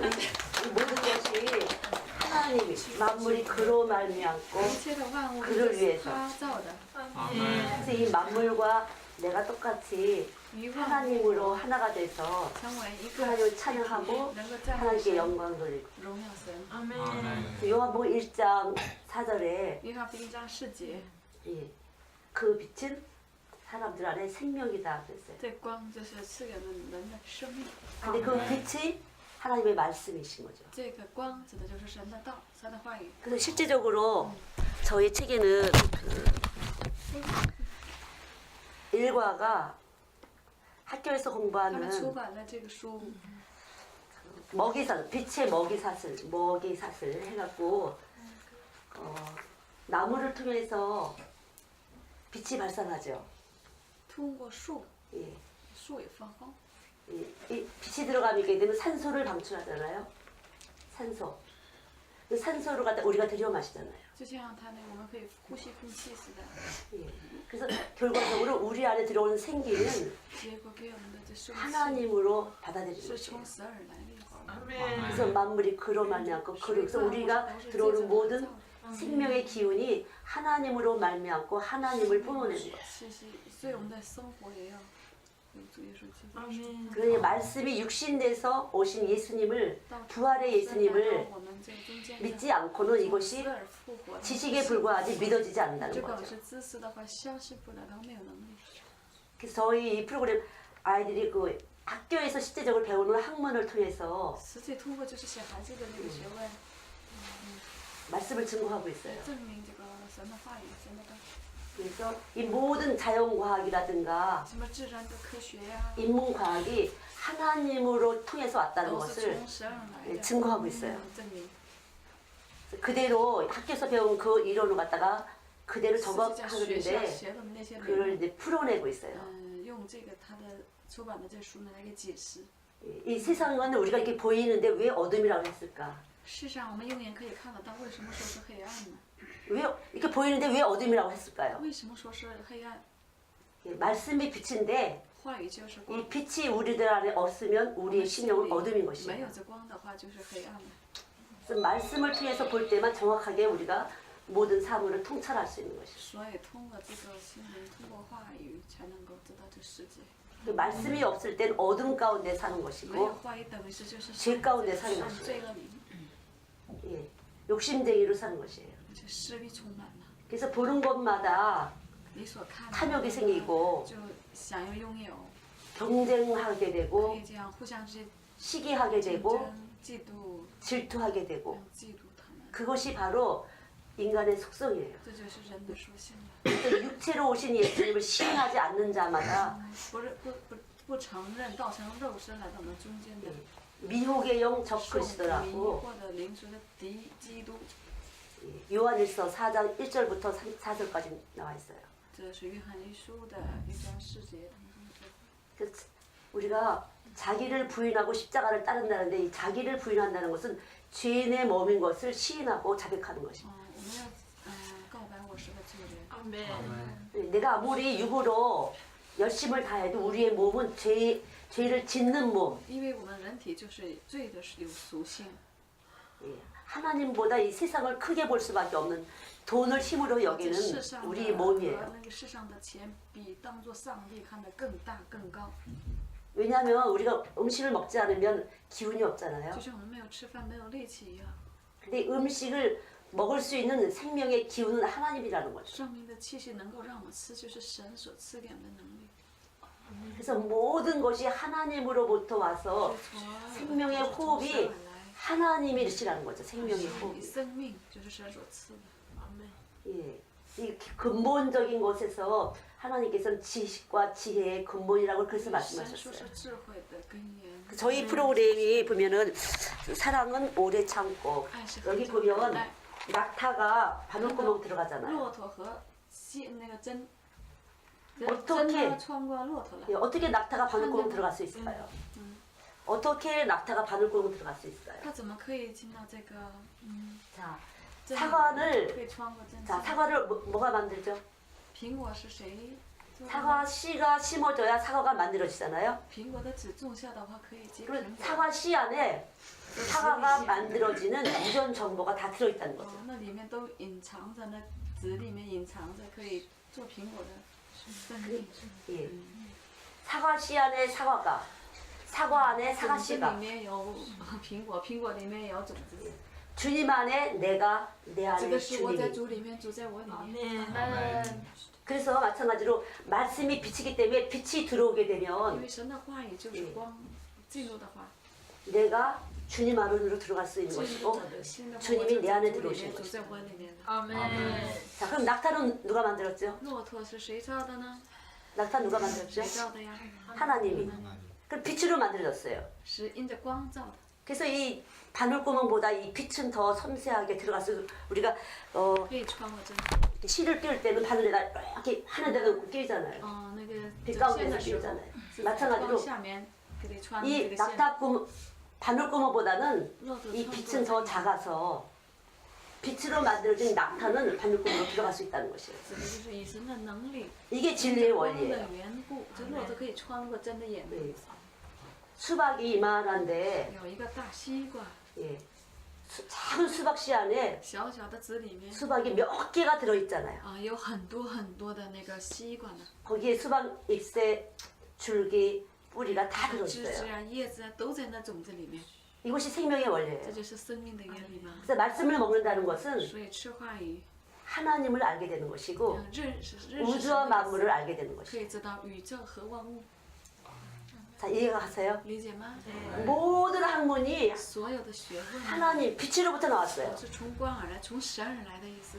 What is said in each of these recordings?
이 모든 것이 하나님이 만물이 그로 말미암고 一切的万物都 그를 是 위해서 他造的。 그래서 이 만물과 내가 똑같이 与万物 하나님으로 하나가 돼서 成为一个 하나님을 찬양하고 能够赞美 하나님께 神、 영광 돌리고 荣耀神。 그래서 요한복음 1장 4절에 约翰福音章4节， 예, 그 빛은 사람들 안에 생명이다 그랬어요. 这光就是赐给人的生命。 근데 그 빛이 하나님의 말씀이신 거죠. 这个光指的就是神的道，神的话语。 그래서 실제적으로 저희 책에는 그 일과가 학교에서 他们出 공부하는 版了这个书， 먹이사 빛의 먹이사슬 해갖고 나무를 통해서 빛이 발산하죠. 通过树， 예, 树也放光， 이 빛이 들어가게 되면 산소를 방출하잖아요. 산소. 그 산소를 갖다 우리가 들여 마시잖아요. 就像它那个我们可以呼吸空气似的。 예. 그래서 결과적으로 우리 안에 들어오는 생기는 结果给我们的这生气 하나님으로 받아들이는 是 거예요. 从神而来的。 그래서 만물이 그로 말미암고 그래서 우리가 들어오는 모든 생명의 기운이 하나님으로 말미암고 하나님을 뿜어내는 거예요. 所以我们的生活也要有主耶稣基督。 그러니 말씀이 육신돼서 오신 예수님을 부활의 예수님을 我们这个中间 믿지 않고는 死 이것이 而复活的 지식에 불과하지 믿어지지 않는다는 这个 거죠. 是知识的话，相信不了，他没有能力。 그래서 저희 이 프로그램 아이들이 그 학교에서 실제적으로 배우는 학문을 통해서 实际通过就是小孩子的那个学问， 말씀을 증거하고 있어요. 证明这个神的话语、神的道。 그래서 이 모든 자연과학이라든가 什么自然的科学呀、 인문과학이 하나님으로 통해서 왔다는 都是 것을 从神而来 예, 的， 증거하고 있어요. 证明。 그대로 학교에서 배운 그 이론을 갖다가 그대로 实际在学校 적합하는데 学的那些理 그걸 论， 이제 풀어내고 있어요. 用这个他的出版的这书呢来给解释。 이 세상은 우리가 이렇게 보이는데 왜 어둠이라고 했을까? 世上我们用眼可以看得到，为什么说是黑暗呢？ 왜 이렇게 보이는데 왜 어둠이라고 했을까요? 为什么说是黑暗？ 예, 말씀이 빛인데 话语就是光 이 ， 빛이 우리들 안에 없으면 我 우리의 们心 신령은 里 어둠인 没 것이에요. 有这光的话就是黑暗的。 그래서 말씀을 통해서 볼 때만 정확하게 우리가 모든 사물을 통찰할 수 있는 것이죠. 所以通过这个心灵，通过话语，才能够知道这世界。 그 말씀이 없을 땐 어둠 가운데 사는 没有 것이고 话语，等于是就是 죄 가운데 사는 上 것이에요. 罪恶里， 예, 욕심쟁이로 사는 것이에요. 这势力充满了。 그래서 보는 것마다 你所看 탐욕이 的 생기고 就想要拥有， 경쟁하게 可 되고 以这样互相之间 시기하게 竞 되고 争、嫉妒， 질투하게 되고 嫉妒他们， 그것이 바로 인간의 속성이에요. 这就是人的属性了。 그래서 육체로 오신 예수님을 시인하지 않는 자마다 不承认道成肉身来到我们中间的， 미혹의 영 受迷 적그리스도라고 惑的灵属的敌基督， 요한일서 4장 1절부터 4절까지 나와 있어요. 这是约翰一书的1章4节当中说。 그래서 우리가 자기를 부인하고 십자가를 따른다는데 이 자기를 부인한다는 것은 죄인의 몸인 것을 시인하고 자백하는 것입니다. 我们要告白我是个罪人。 내가 아무리 육으로 열심을 다해도 우리의 몸은 죄를 짓는 몸, 因为我们人体就是罪的有属性， 예, 하나님보다 이 세상을 크게 볼 수밖에 없는 돈을 힘으로 这 여기는 世上的 우리 和 몸이에요. 那个世上的钱比当做上帝看得更大更高。 왜냐하면 우리가 음식을 먹지 않으면 기운이 없잖아요. 就像我们没有吃饭没有力气一样， 근데 음식을 먹을 수 있는 생명의 기운은 하나님이라는 거죠. 生命的气息能够让我们吃，就是神所赐给我们的能力。 그래서 모든 것이 하나님으로부터 와서 所以从 생명의 호흡이 하나님이시라는 거죠. 생명의 你 호흡이. 生命就是神所赐的。 예. 이 근본적인 것에서 하나님께서는 지식과 지혜의 근본이라고 그래서 神说 말씀하셨어요. 是智慧的根源。 저희 프로그램이 보면은 사랑은 오래 참고 爱是 여기 很久 보면 耐。 낙타가 바늘구멍 들어가잖아요. 骆驼和那个针， 어떻게 针呢穿过骆驼了。 예, 어떻게 낙타가 바늘구멍 들어갈 수 있을까요? 어떻게 낙타가 바늘구멍 들어갈 수 있어요? 它怎么可以进到这个 자, 针？可 사과를 以穿过针。 자, 사과를 뭐가 만들죠? 苹果是谁做的？ 사과 씨가 심어져야 사과가 만들어지잖아요. 苹果的籽种下的话，可以结 그럼 苹果。 사과 씨 안에 사과가 만들어지는 유전 정보가 다 들어있다는 哦 거죠. 那里面都隐藏着，那籽里面隐藏着可以做苹果的生命。 예. 사과 씨 안에 사과가, 사과 안에 种 사과 子里 씨가, 面有苹果，苹果里面有种子， 주님 안에 내가, 내 指 안에 的是我在 주님이. 主里面，主在我里面。 아멘. 그래서 마찬가지로 말씀이 비치기 때문에 빛이 들어오게 因为 되면 神的话语就是光，进入的话， 내가 주님 안으로 들어갈 수 있는 进 것이고 入的现在 주님이 我 내 在 안에 主里 들어오시는 面，主 것이죠. 在我里面。 아멘. 자, 그럼 낙타는 누가 만들었죠? 骆驼是谁造的呢？ 낙타 누가 만들었죠? 谁造的呀？ 하나님이. 그럼 빛으로 만들어졌어요. 是因着光造的。 그래서 이 바늘구멍보다 이 빛은 더 섬세하게 들어가서 우리가 可以穿过针。 이렇게 실을 띄울 때는 바늘에다 이렇게 하는 데다 놓고 끼잖아요. 那个 빛 针线 가운데서 的时候 끼잖아요. 是在光 마찬가지로 下面给你穿这 이 个线。 낙타구멍, 바늘구멍보다는 骆驼 이 穿 빛은 过 더 작아서 빛으로 만들어진 낙타는 바늘구멍으로 들어갈 수 있다는 것이에요. 指的就是以神的能力， 이게 진리의 光 원리예요. 的缘故，这骆驼可以穿过针的眼。 네. 수박이 이만한데 有一个大西瓜， 예. 작은 수박씨 안에 小小的籽里面 수박이 몇 개가 들어있잖아요. 有很多很多的那个西瓜呢， 거기에 수박 잎새, 줄기, 뿌리가 다 枝枝 들어있어요. 啊、叶子啊都在那种子里面， 이것이 생명의 这 원리예요. 就是生命的原理嘛。 그래서 말씀을 먹는다는 것은 所以吃话语， 하나님을 알게 되는 것이고 认识 우주와 神的 만물을 알게 되는 可 것이에요. 以知道宇宙和万物， 자, 이해가 가세요? 理解吗？ 모든 학문이 所有的学问呢 하나님 빛으로부터 나왔어요. 是从光而来，从神而来的意思。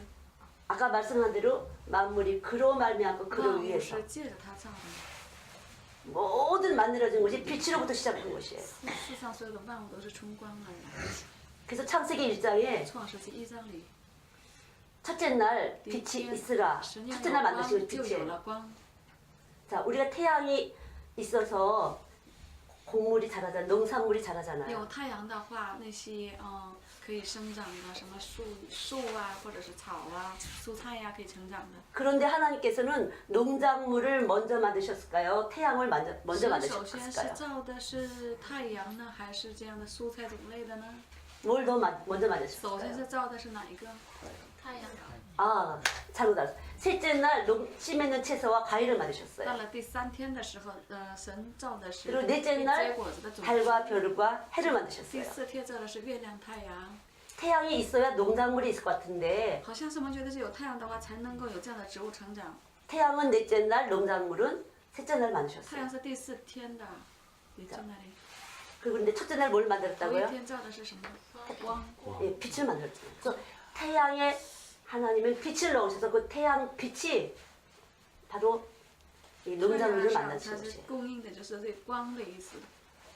아까 말씀한 대로 만물이 그로 말미암고 그로 万物 위해서 是借着他造的， 모든 만들어진 것이 빛으로부터 시작된 것이에요. 世上所有的万物都是从光而来。 그래서 창세기 1장에 创世纪1章里， 첫째 날 第一 빛이 天 있으라. 神要 첫째 有 날 光， 만드신 就有 빛이에요. 了光。 자, 우리가 태양이 있어서 곡물이 자라잖아요. 농산물이 자라잖아요. 有太阳的话，那些可以生长的什么树啊，或者是草啊、蔬菜呀、可以成长的。 그런데 하나님께서는 농작물을 먼저 만드셨을까요? 태양을 먼저 神首先是 만드셨을까요? 造的是太阳呢，还是这样的蔬菜种类的呢？ 뭘 더 먼저 首先 만드셨을까요? 是造的是哪一个？太阳. 아, 잘못 알았어요. 셋째 날 씨 맺는 채소와 과일을 到 만드셨어요. 了第3天的时候，神造的是 그리고 可 넷째 以结 날 果子的种子。 달과 별과 해를 第 만드셨어요. 4天造的是月亮、太阳。 태양이 있어야 농작물이 있을 것 같은데 好像是我们觉得是有太阳的话，才能够有这样的植物成长。 태양은 넷째 날, 농작물은 셋째 날 太 만드셨어요. 阳是第4天的，也在那里。 그리고 근데 첫째 날 뭘 头一 만들었다고요? 天造的是什么？光。 예, 빛을 만들었잖아요. 그래서 태양에 하나님은 빛을 넣으셔서 그 태양 빛이 바로 이 太阳 농작물을 上 만드신 它是 것이에요. 供应的就是这光的意思，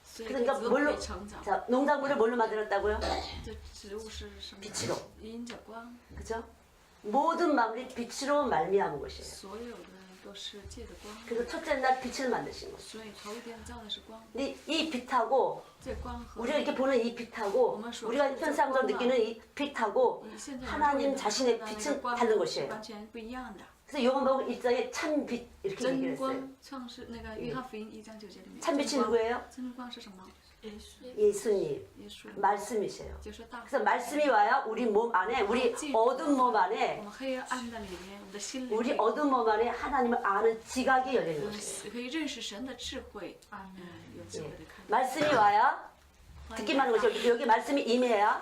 所以 그러니까 植物可 뭘로 以成长。 자, 농작물을 뭘로 만들었다고요? 这植物是什么？ 빛으로 因着光， 그죠? 모든 만물이 빛으로 말미암은 것이에요. 所有的都是借着光。 그래서 첫째 날 빛을 만드신 것이에요. 所以头一天造的是光， 근데 이 빛하고 这光和 우리가 이렇게 보는 이 빛하고 우리가 현상적으로 느끼는 이 빛하고 你现在 하나님 자신의 的那个 빛은 光 다른 是 것이에요. 完全不一样的。 그래서 요한복음 1장에 참빛 이렇게 真 얘기를 했어요. 光，创世那个约翰福音1章9节里面， 참빛이 真光 누구예요? 真光是什么？ 예수님 耶稣， 말씀이세요. 就是大。 그래서 말씀이 와야 우리 몸 안에 우리 어두운 몸 我 안에 们黑暗的里面，我们的心里 우리 面， 어두운 몸 안에 하나님을 아는 지각이 열리는 것이에요. 可以认识神的智慧，有智慧的看。 말씀이 와야 듣기만 하는 것이 여기 말씀이 임해야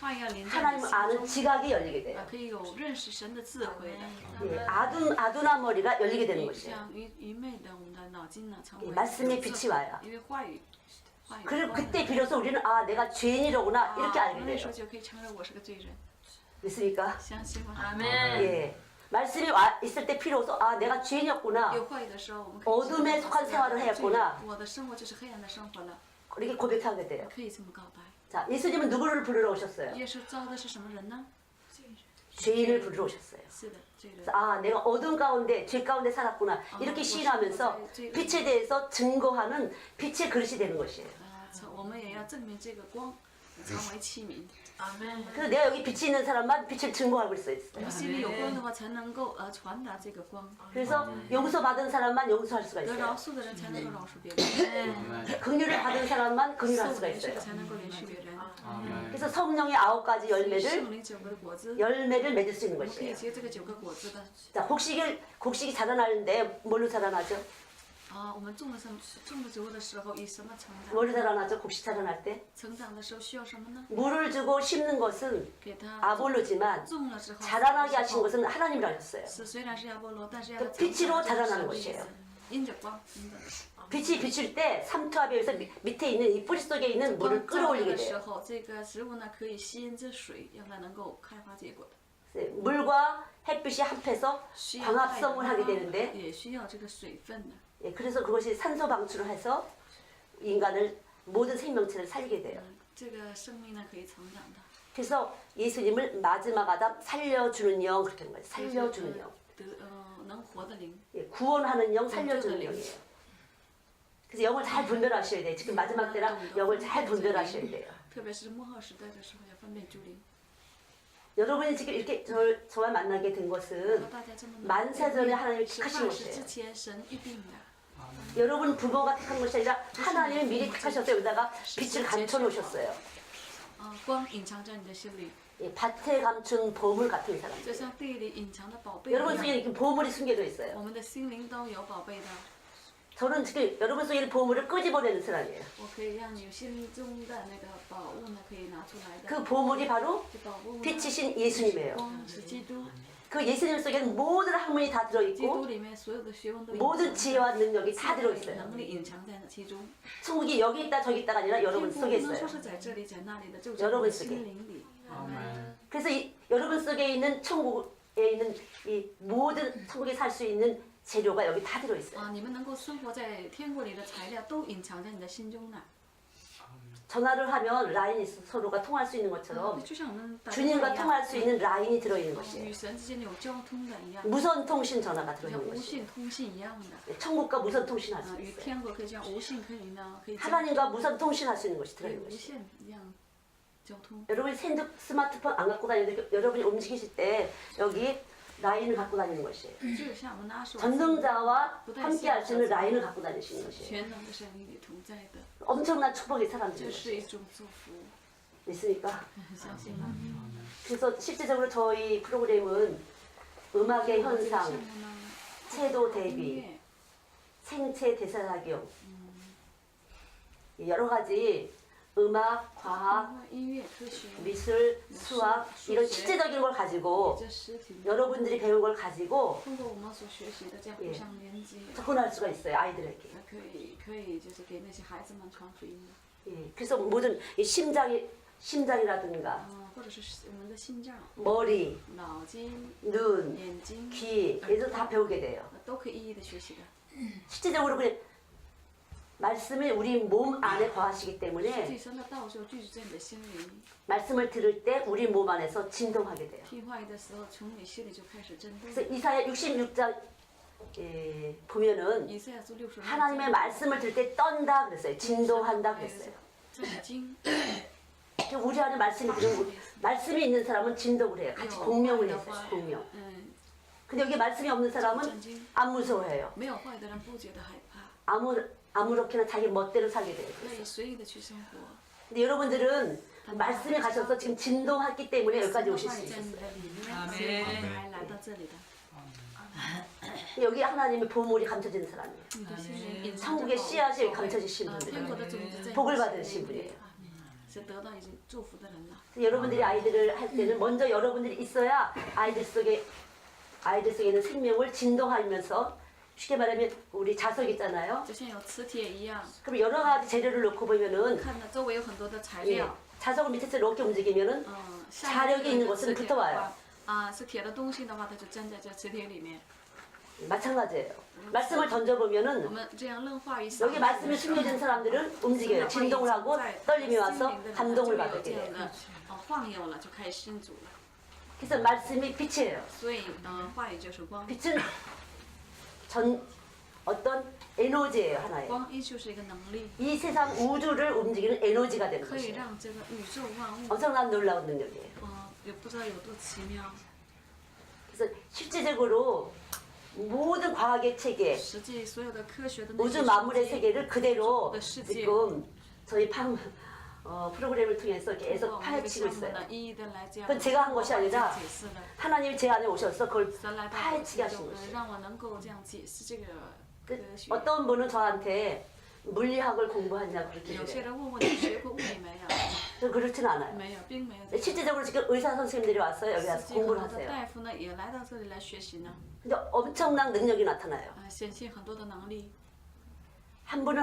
话要连在你 하나님을 心 아는 中， 지각이 열리게 돼요. 可以有认识神的智慧的。 예, 아둔한 머리가 열리게 되는 것이에요. 像愚昧的我们的脑筋呢，成为 말씀의 빛이 와야. 因为话语 그리고 그때 비로소 우리는 아 내가 죄인이로구나 이렇게 알게 那时 돼요. 候就可以承认我是个罪人， 믿습니까? 相信吗？ 아멘. 예. 말씀이 와 있을 때 비로소 아 내가 죄인이었구나 有话语的时候，我们可以 어둠에 속한 생활을 했구나 我的生活就是黑暗的生活了， 이렇게 고백하게 돼요. 可以这么告白。 자 예수님은 누구를 부르러 오셨어요? 耶稣招的是什么人呢？ 죄인을 부르러 오셨어요. 是的，罪人。 그래서 아 내가 어둠 가운데 죄 가운데 살았구나 이렇게 시인하면서 빛에 대해서 증거하는 빛의 그릇이 되는 것이에요. 我们也要证明这个光，成为器皿。 아멘. 그래서 내가 여기 빛이 있는 사람만 빛을 증거하고 있어요. 我们心里有光的话，才能够传达这个光。 그래서 용서받은 사람만 용서할 수가 得 있어요. 饶恕的人才能够饶恕别人， 긍휼을 받은 사람만 긍휼할 受 수가 怜恤 있어요. 的才能够怜恤别人。 그래서 성령의 9가지 所以 열매를 圣灵9个的果子， 열매를 맺을 수 있는 我们可以 것이에요. 结这个9个果子的。 자, 곡식이 자라나는데 뭘로 자라나죠? 我们种的植物的时候以什么成长？ 뭘로 자라나죠? 곡식 자라날 때? 成长的时候需要什么呢？ 물을 주고 심는 것은 给它 아볼로지만 种了之后， 자라나게 하신 것은 하나님이라 하셨어요. 是虽然是亚波罗，但是要 그 빛으로 成长 자라나는 的意思 것이에요. 因着光，因着 빛이 비출 때 삼투압에서 밑에 있는 이 뿌리 속에 있는 물을 光照亮 끌어올리게 的时 돼요. 候，这个植物呢可以吸引着水，让它能够开花结果。 물과 햇빛이 합해서 需要 광합성을 太 하게 阳 되는데 也需要这个水分的。 예, 그래서 그것이 산소 방출을 해서 인간을 모든 생명체를 살리게 돼요. 这个生命呢可以成长的。 그래서 예수님을 마지막 아담 살려주는 영 그렇게 하는 거예요. 살려주는 영. 能活的灵。 예, 구원하는 영, 살려주는 영이에요. 그래서 영을 잘 분별하셔야 돼요. 지금 마지막 때라 영을 잘 분별하셔야 돼요. 特别是末后时代的时候，要分辨诸灵。 여러분이 지금 이렇게 저와 만나게 된 和 것은 大家这么 만세전에 하나님이 是 택하신 万世 것이에요. 之前神预定的。 여러분 부모가 택한 것이 아니라 하나님이 미리 택하셔서 여기다가 빛을 감춰 놓으셨어요. 光隐藏在你的心里， 예, 밭에 감춘 보물 같은 就 사람들. 像地里隐藏的宝贝一 여러분 속에 样。 이렇게 보물이 숨겨져 있어요. 我们的心灵都有宝贝的。 저는 지금 여러분 속에 있는 보물을 끄집어내는 사람이에요. 我可以让你心中的那个宝物呢，可以拿出来的。 그 보물이 바로 这宝物呢， 빛이신 예수님이에요. 光是基督， 그 예수님 속에는 모든 학문이 다 基督 들어있고 里面所有的学问都 모든 隐藏 지혜와 능력이 다 在， 들어있어요. 能力隐藏在那其中。 천국이 여기 있다 저기 있다가 아니라 天 여러분 国 속에 不能 있어요. 说是在这里，在那里的，就在你 여러분 的 속에 心灵里。 그래서 여러분 속에 있는 천국에 있는 이 모든 천국에 살 수 있는 재료가 여기 다 들어있어요. 你们能够生活在天国里的材料都隐藏在你的心中呢。 전화를 하면 라인이 서로가 통할 수 있는 것처럼 就像我们打电话 주님과 一样， 통할 수 있는 라인이 들어있는 与 것이에요. 神之间有交通的一样， 무선 통신 전화가 就像 들어있는 无 것이에요. 线通信一样的。 천국과 무선 통신할 수 与 있어요. 天国可以这样无线可以呢，可以交 하나님과 무선 통신할 수 있는 것이 可以 들어있는 无 것이에요. 线一样交通。 여러분이 스마트폰 안 갖고 다니는데 여러분이 움직이실 때 여기 라인을 갖고 다니는 것이에요. 就像我们拿手机 전능자와 함께 할 수 있는 라인을 갖고 다니시는 것이에요. 全能的神与你同在的， 엄청난 축복의 这 사람들인 是一 것이에요. 种祝福。 믿습니까? 相信吗？ 그래서 실제적으로 저희 프로그램은 음악의 这个 현상, 项目呢， 채도 音 대비, 乐 생체 대사작용, 여러 가지 음악, 과학, 音乐、科学、 미술, 수학 이런 실제적인 걸 가지고 这实体， 여러분들이 배운 걸 가지고 通过我们所学习的这样互相连接， 접근할 수가 있어요. 아이들에게. 可以就是给那些孩子们传福音的。 예, 그래서 모든 이 심장이라든가 或者是我们的心脏、 머리, 脑筋、 눈, 眼睛， 귀 에서 다 배우게 돼요. 都可以一一的学习的。 실제적으로 그냥 말씀이 우리 몸 안에 거하시기 自 때문에 己神的道就居住在你的心里， 말씀을 들을 때 우리 몸 안에서 진동하게 돼요. 听话语的时候，从你心里就开始震动。 그래서 이사야 66장 보면은 以赛亚书60 하나님의 말씀을 들을 때 떤다 그랬어요. 진동한다 그랬어요. 震惊， 우리 안에 말씀이 들으면 말씀이 있는 사람은 진동을 해요. 같이 공명을 했어요. 공명. 嗯， 근데 여기 말씀이 없는 사람은 震惊。 안 무서워해요. 没有话语的人不觉得害怕， 아무렇게나 자기 멋대로 살게 돼요. 可以随意的去生活。 근데 여러분들은 말씀에 가셔서 지금 진동했기 때문에 여기까지 神的 오실 话 수 语在 있어요. 你的里面，所以才来到这里的。 여기 하나님의 보물이 감춰지는 사람이에요. 你的心灵隐藏着 천국의 宝 씨앗이 宝贝 감춰지신 天 분들, 国的种子在你 복을 的 받으신 心里 분이에요. 是得到已经祝福的人了。 여러분들이 아이들을 할 때는 먼저 여러분들이 있어야 아이들 속에 있는 생명을 진동하면서 쉽게 말하면 우리 자석 있잖아요. 就像有磁铁一样， 그럼 여러 가지 재료를 놓고 보면은 看到周围有很多的材 예, 料， 자석을 밑에서 이렇게 움직이면은 下面 자력이 有一 있는 个 것은 磁铁 붙어 的 와요. 话，是铁的东西的话，它就粘在这磁铁里面。 마찬가지예요. 말씀을 我 던져보면은 们这样扔话语撒 여기 말씀이 숨겨진 사람들은 움직여요. 진동을 하고 떨림이 와서 감동을 就有 받게 这样 돼요. 的晃悠了，就开始信主了。 그래서 말씀이 빛이에요. 所以话语就是光， 빛은 어떤 에너지예요, 하나의. 光依旧是一个能力， 이 세상 우주를 움직이는 에너지가 되는 可以 것이에요. 让这个宇宙万物， 엄청난 놀라운 능력이에요. 也不知道有多奇妙。 그래서 실질적으로 모든 과학의 체계, 实际所有的科学的那 우주 些 만물의 世界 세계를 그대로 그世界. 지금 저희 프로그램을 통해서 通过 계속 我们这个 파헤치고 项目 있어요. 呢，一一的来这样 그건 제가 한 것이 아니라 解释的。 하나님이 제 안에 오셔서 그걸 神来到我 파헤치게 这 하신 种， 것이에요. 让我能够这样解释这个科 그 学。 어떤 분은 저한테 물리학을 공부하냐고 그렇게 有些 그래요. 人问我你学过物理没有？ 저 그렇지는 않아요. 没有，并没有这个。 실질적으로 지금 의사 선생님들이 왔어요. 여기 实 와서 际很 공부를 多的 하세요. 大夫呢也来到这里来学习呢， 근데 엄청난 능력이 나타나요. 显现很多的能力。 한 분은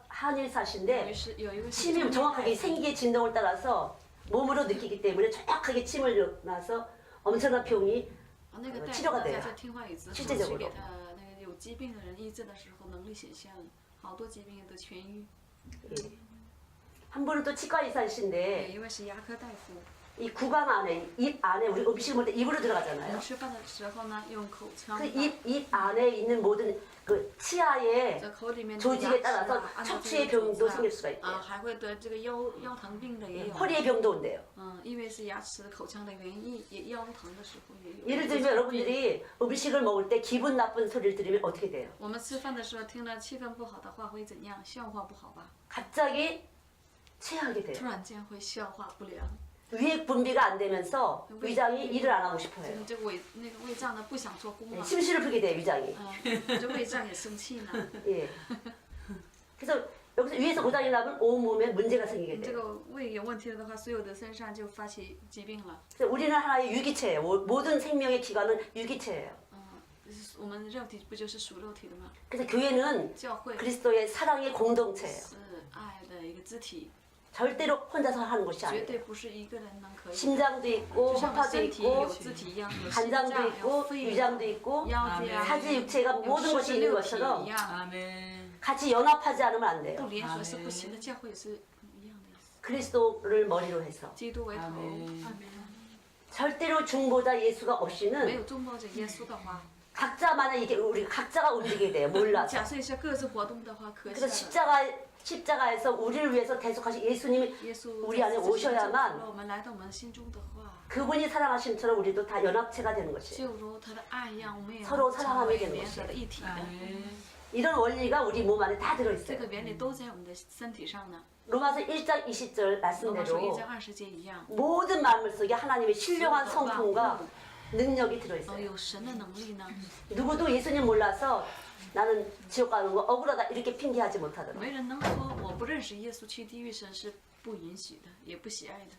한의사신데 于是有一个是 침이 中医 정확하게 大夫 생기의 진동을 따라서 몸으로 느끼기 때문에 정확하게 침을 놔서 엄청난 병이 那个大夫 치료가 呢 돼요 在这听话语之后， 실제적으로 去给他那个有疾病的人医治的时候，能力显现了，好多疾病也都痊愈。 예. 한 분은 또 치과 有 의사이신데 一位是牙科大夫， 이 구강 안에 입 안에 우리 음식을 먹을 때 입으로 我 들어가잖아요. 们吃饭的时候呢，用口腔 그 把 입 안에 있는 모든 그 치아의 这口里面的 조직에 牙齿 따라서 啊，按照这 척추의 个组 병도 织 생길 수가 啊， 있대요. 还会得这个腰疼病的也有。 허리의 병도 온대요. 因为是牙齿口腔的原因，也腰疼的时候也有。 예를 들면 여러분들이 음식을 먹을 때 기분 나쁜 소리를 들으면 어떻게 돼요? 我们吃饭的时候听了气氛不好的话会怎样？消化不好吧？ 갑자기 체하게 突 돼요. 然间会消化不良， 위액 분비가 안 되면서 위장이 일을 안 하고 这 싶어요. 个这个胃脏呢不想做工了， 심술을 풀게 돼요, 위장이. 这胃脏也生气呢。 예. 그래서 여기서 위에서 고장이 나면 온몸에 문제가 생기게 这 돼요. 个胃有问题了的话，所有的身上就发起疾病了。 그래서 우리는 하나의 유기체예요. 모든 생명의 기관은 유기체예요. 我们肉体不就是属肉体的吗？ 그래서 교회는 教会 그리스도의 사랑의 공동체예요. 是爱的一个肢体， 절대로 혼자서 하는 것이 绝 아니에요. 对不是一个人能可以。 심장도 있고 就像我们 허파도 身体有 있고 肢体一样，有心 간장도 脏，有 있고 肺， 위장도 있고 腰子呀， 사지 육체가 有 모든 十 것이 十 있는 六体 것처럼 一样， 아멘. 같이 연합하지 않으면 안 不 돼요. 联合是不行的。教会也是一样的意思， 그리스도를 머리로 해서 基督为头， 아멘. 절대로 중보자 예수가 没 없이는 有中保者耶稣的话， 각자만의 이게 우리 각자가 움직이게 돼요. 몰라서. 假设一下各自活动的话，可 그래서 惜了。 십자가에서 우리를 위해서 대속하신 예수님이 耶稣 우리 안에 在此之前 오셔야만 救赎了我们来到我们心中的话， 그분이 사랑하심처럼 우리도 다 연합체가 되는 것이에요. 就如他的爱一样，我们也 서로 能成 사랑하게 为 되는 联合的 것이에요. 一体的。 아멘. 이런 원리가 우리 몸 안에 다 这 들어있어요. 个原理都在我们的身体上呢。 로마서 1장 20절 罗马书1 말씀대로 章20节一样， 모든 만물 속에 하나님의 신령한 성품과 능력이 들어있어요. 有神的能力呢。 누구도 예수님 몰라서 나는 지옥 가는 거 억울하다 이렇게 핑계하지 못하더라고요. 没人能说我不认识耶稣去地狱，神是不允许的，也不喜爱的。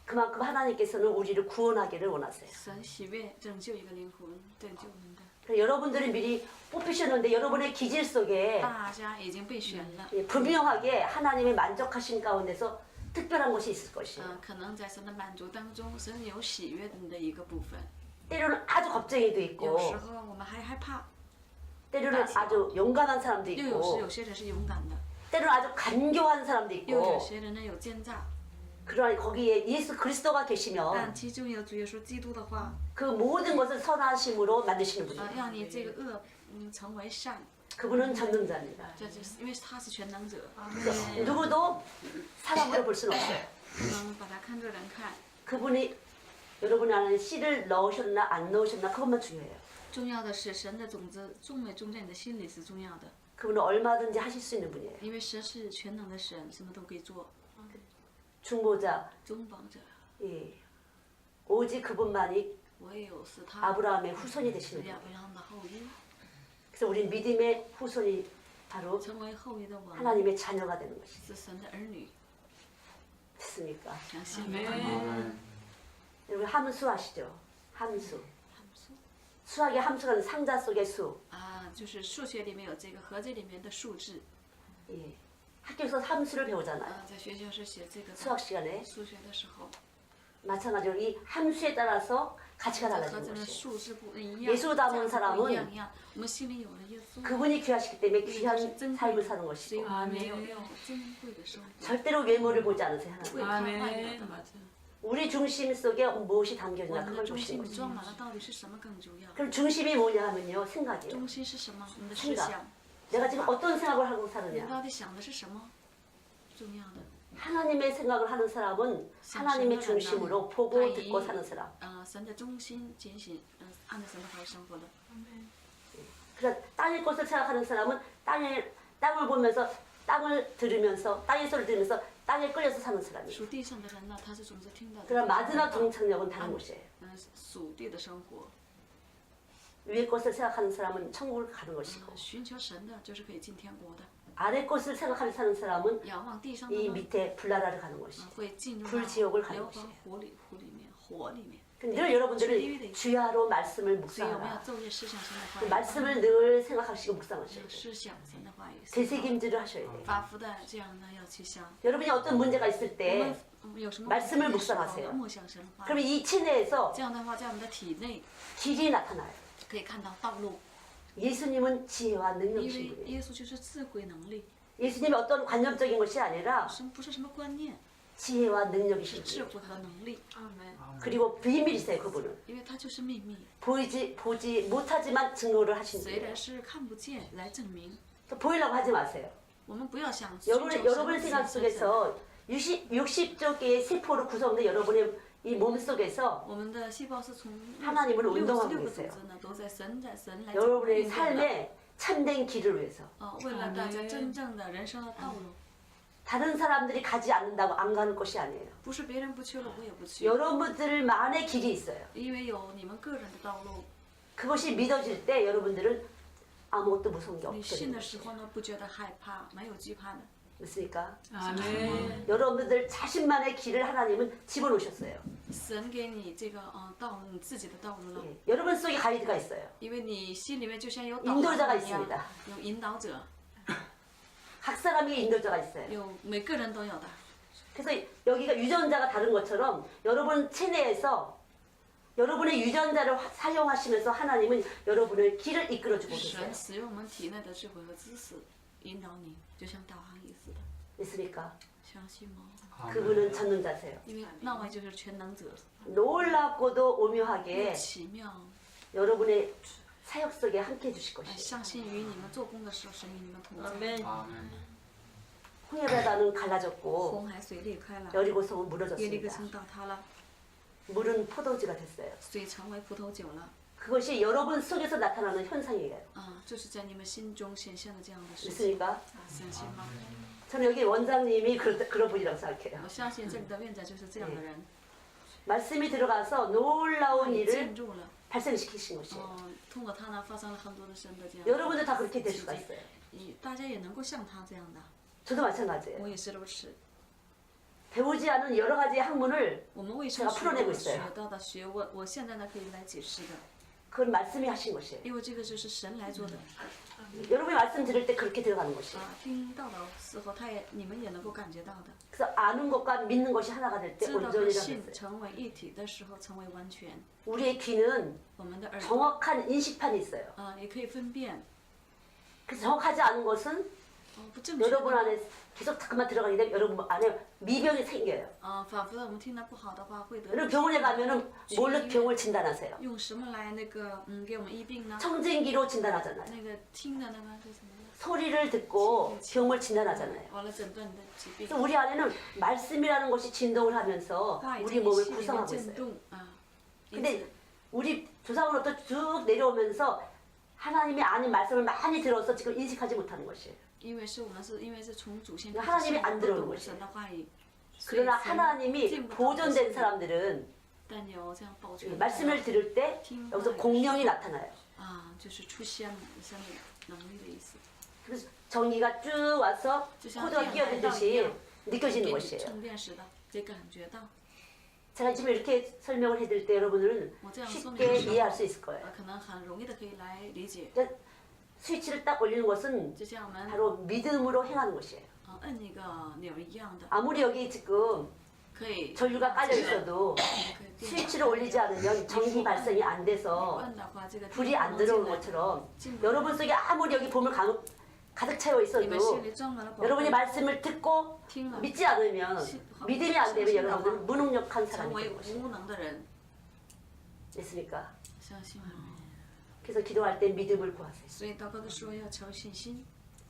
그만큼 하나님께서는 우리를 구원하기를 원하세요. 神喜悦拯救一个灵魂，拯救我们的。 그래서 여러분들이 미리 뽑히셨는데 여러분의 기질 속에 大家已经被选了， 분명하게 하나님의 만족하신 가운데서 특별한 것이 있을 것이에요. 可能在神的满足当中，神有喜悦的一个部分。 때로는 아주 겁쟁이도 有 있고 时候我们还害怕， 때로는 아주 용감한 사람도 又 있고 有些人是勇敢的， 때로는 아주 간교한 사람도 又有 있고 些人呢有奸诈。 그러나 거기에 예수 그리스도가 但 계시면 其中有主耶稣基督的话， 그 모든 것을 선하심으로 만드시는 분이에요. 让你这个恶成为善， 그분은 전능자입니다. 这就是因为他是全能者， 그래서 누구도 사람으로 볼 수는 없어요. 不能把他看作人看。 그분이 여러분 안에 씨를 넣으셨나 안 넣으셨나 그것만 중요해요. 重要的是神的种子种没种在你的心里是重要的， 그분은 얼마든지 하실 수 있는 분이에요. 因为神是全能的神，什么都可以做。 중보자, 中保者， 예. 오직 그분만이 唯有是他 아브라함의 후손이 是 되시는 亚 거예요. 伯拉罕的后裔， 그래서 우리 믿음의 후손이 바로 成为后裔的我们 하나님의 자녀가 되는 것이죠. 是神的儿女， 됐습니까? 相信吗？ 아멘. 여러분 함수 아시죠? 함수. 他们说 수학의 함수가 상자 속의 수. 啊，就是数学里面有这个盒子里面的数字， 예. 학교에서 함수를 배우잖아요. 在学校是学这个的 수학 시간에 数学的时候， 마찬가지로 이 함수에 따라서 가치가 这盒 달라지는 子的 것이에요. 数字不一样， 예수 담은 价值不 사람은 一样一样。我们心里有了耶稣， 그분이 귀하시기 때문에 因为 귀한 他是珍 삶을 贵 사는 的，所以 것이고 我们没有用珍贵的生活， 절대로 외모를 보지 않으세요. 하나님. 会看外表 아멘. 的。 맞아. 우리 중심 속에 무엇이 我 담겨있나 们的 그걸 中 보시는 心 거죠. 装满了到底是什么更重要？ 그럼 중심이 뭐냐 하면요. 생각이에요. 中心是什么？我们的思想。 내가 지금 어떤 생각을 하고 你 사느냐. 到底想的是什么？重要的， 하나님의 생각을 하는 사람은 하나님의 중심으로 보고 듣고 사는 사람. 神的中心拣选，按照神的话生活的。 그래서 땅의 것을 생각하는 사람은 땅을 보면서 땅을 들으면서 땅의 소리를 들으면서 땅에 끌려서 사는 사람이에요. 属地上的人呢，他是总是听到的。 그럼 마지막 종착역은 다른 곳이에요. 属地的生活， 위의 것을 생각하는 사람은 천국을 가는 것이고 寻求神的就是可以进天国的。 아래 것을 생각하며 사는 사람은 仰望地上的 이 呢， 밑에 불나라를 가는 것이. 会进入到 불지옥을 가는 硫 것이에요 磺火里面。 늘 여러분들은 주야로 말씀을 所以我们要 묵상하라. 昼夜思想神的话 그 语， 말씀을 늘 생각하시고 묵상하셔야 돼요. 思想神的话语， 되새김질을 하셔야 돼요. 反复的这样呢要去想。 여러분이 어떤 문제가 있을 我 때 们有什么 말씀을 问题的时候 묵상하세요 要默想神的话语， 그러면 이 체내에서 这样的话在我们的体内 길이 나타나요. 可以看到道路， 예수님은 지혜와 因 능력이신 为 분이에요. 耶稣就是智慧能力， 예수님이 어떤 관념적인 것이 아니라 不是什么观念， 지혜와 능력이신 智 분이에요. 慧和能力， 그리고 비밀이세요, 그분은. 因为它就是秘密， 보지 못하지만 증거를 하신 虽 분이에요. 然是看不见来证明， 또 보이려고 하지 마세요. 我们不要想寻求 여러분의 神 생각 的神。 속에서 60조 개의 세포로 구성된 여러분의 이 몸 속에서 我们的细胞是从 하나님을 운동하고 66个组 있어요. 织呢，都在神来 여러분의 运动的 삶의 참된 길을 위해서 为了大家真正的人生的道路， 다른 사람들이 가지 않는다고 안 가는 것이 아니에요. 不是别人不去了，我也不去， 여러분들만의 길이 있어요. 因为有你们个人的道路。 그것이 믿어질 때 여러분들은 아무것도 무서운 게 你 없게 信 되는 的时 거죠. 候呢，不觉得害怕，没有惧怕的。 맞습니까? 아멘. 여러분들 자신만의 길을 하나님은 집어넣으셨어요. 神给你这个道路，你自己的道路了， 예, 여러분 속에 가이드가 있어요. 因为你心里面就像有 인도자가 导航一样 있습니다 ，有引导者， 각 사람에게 인도자가 있어요. 有每个人都有的。 그래서 여기가 유전자가 다른 것처럼 여러분 체내에서 여러분의 유전자를 사용하시면서 하나님은 여러분의 길을 이끌어주고 계세요. 神使用我们体内的智慧和知识引导你，就像导航仪似的， 있습니까? 相信吗？ 그분은 전능자세요. 因为那位就是全能者， 놀랍고도 又 오묘하게 奇妙。 여러분의 사역 속에 함께 해주실 것이에요. 相信与你们做工的时候，神与你们同在。 아멘. 홍해바다는 갈라졌고 红海水裂开了， 여리고성은 耶利哥 무너졌습니다. 城倒塌了， 물은 포도주가 됐어요. 水成为葡萄酒了。 그것이 여러분 속에서 나타나는 현상이에요. 就是在你们心中显现的这样的事情。 믿습니까? 相信吗？ 저는 여기 원장님이 그런 분이라고 생각해요. 我相信这里的院长就是这样的人， 말씀이 들어가서 놀라운 也 일을 进入了， 발생시키신 것이에요. 通过他呢发生了很多的神的这样。 여러분도 다 그렇게 될 수가 있어요. 大家也能够像他这样的， 저도 마찬가지예요. 我也是如此。 배우지 않은 여러 가지 학문을 我们未曾 제가 풀어내고 学 있어요. 到的学问，我现在呢可以来解释的， 그건 말씀이 하신 것이에요. 因为这个就是神来做的。 여러분이 말씀 들을 때 그렇게 들어가는 것이에요. 听到的时候，你们也能够感觉到的。 그래서 아는 것과 믿는 것이 하나가 될 때 知道和 온전이라고 信 했어요. 成为一体的时候，成为完全。 우리의 귀는 我们的耳朵 정확한 인식판이 있어요. 也可以分辨， 그래서 정확하지 않은 것은 不正确的。 여러분 안에 계속 자꾸만 들어가게 되면 여러분 안에 미병이 생겨요. 反复的我们听得不好的话，会得 여러분 병원에 가면은 뭘로 병을 진단하세요? 用什么来给我们医病呢？ 청진기로 진단하잖아요. 那个听的那个是什么？ 소리를 듣고 병을 진단하잖아요. 完了诊断你的疾病。 그래서 우리 안에는 말씀이라는 것이 진동을 하면서 话语 우리 在你 몸을 心里面 구성하고 震 있어요. 动因 근데 此 우리 조상으로부터 쭉 내려오면서 하나님이 아닌 말씀을 많이 들어서 지금 인식하지 못하는 것이에요. 因为是从祖先 하나님이 안 不 들어오는 懂 것이에요. 神的话语，所以 그러나 神 하나님이 见不到 보존된 神 사람들은 但有这样保全的 말씀을 들을 때 여기서 공명이 나타나요. 就是出现神的能力的意思， 그래서 전기가 쭉 와서 就像 코드가 电来到一 끼어들듯이 样， 느껴지는 给你 것이에요. 充电时的，得感觉到。 제가 지금 이렇게 설명을 해드릴 때 여러분들은 我这样说明 쉽게 的时 이해할 候， 수 있을 거예요. 可能很容易的可以来理解。 스위치를 딱 올리는 것은 就像我们 바로 믿음으로 행하는 것이에요. 摁那个钮一样的， 아무리 여기 지금 可以 전류가 깔려 있어도 可以电 스위치를 올리지 않으면 전기 발생이 안 돼서 摁的话，这个 불이 电 안 不能 들어오는 进来 것처럼 进不 여러분 속에 아무리 여기 봄을 가득 차여 你们心 있어도 里装满了宝 여러분이 贝， 말씀을 듣고 听了 믿지 않으면 믿음이 안 되면 여러분은 무능력한 成 사람이 为 되는 것이에요. 无能的人， 됐습니까? 相信吗？ 그래서 기도할 때 믿음을 구하세요. 所以祷告的时候要求信心，